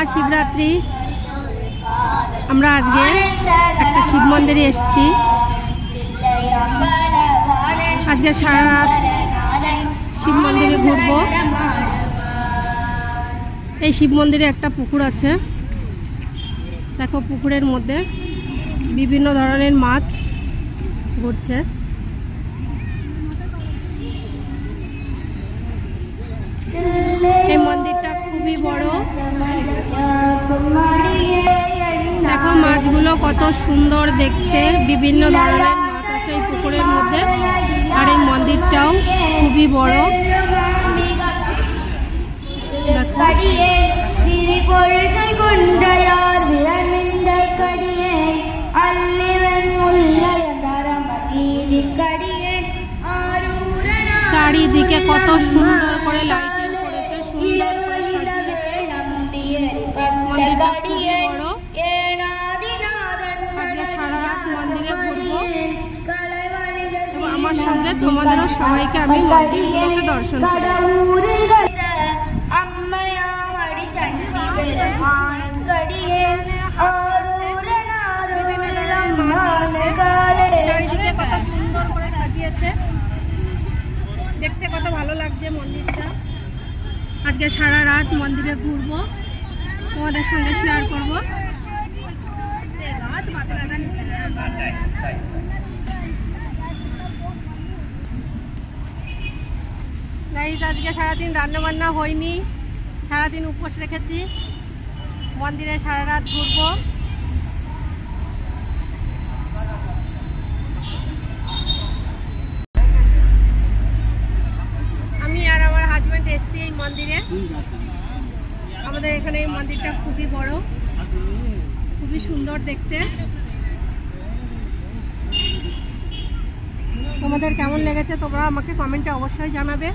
মহাশিবরাত্রি। আমরা আজকে একটা শিব মন্দিরে এসেছি। আজকে সারা রাত শিব মন্দিরে ঘুরবো। এই শিব মন্দিরে একটা পুকুর আছে, দেখো পুকুরের মধ্যে বিভিন্ন ধরনের মাছ ঘুরছে। এই মন্দিরটা খুবই বড়, দেখো মাছগুলো কত সুন্দর দেখতে, বিভিন্ন ধরনের মাছ আছে এই পুকুরের মধ্যে। আর এই মন্দিরটাও খুবই বড়, চারিদিকে কত সুন্দর করে লাইটিং করেছে, সুন্দর করে সাজিয়েছে। মন্দিরটা খুবই বড়। আজকে সারা রাত মন্দিরে ঘুরবো এবং আমার সঙ্গে তোমাদেরও সবাইকে আমি মন্দিরগুলোকে দর্শন করবো। চারিদিকে কত সুন্দর করে সাজিয়েছে, দেখতে কত ভালো লাগছে মন্দিরটা। আজকে সারা রাত মন্দিরে ঘুরবো, তোমাদের সঙ্গে শেয়ার করবো। গাইস, আজকে সারাদিন রান্না বান্না হয়নি, সারাদিন উপোস রেখেছি। মন্দিরে সারা রাত ঘুরবো। আমি আর আমার হাজবেন্ড এসছি এই মন্দিরে। আমাদের এখানে এই মন্দিরটা খুবই বড়, খুবই সুন্দর দেখতে। তোমাদের কেমন লেগেছে তোমরা আমাকে কমেন্টে অবশ্যই জানাবে।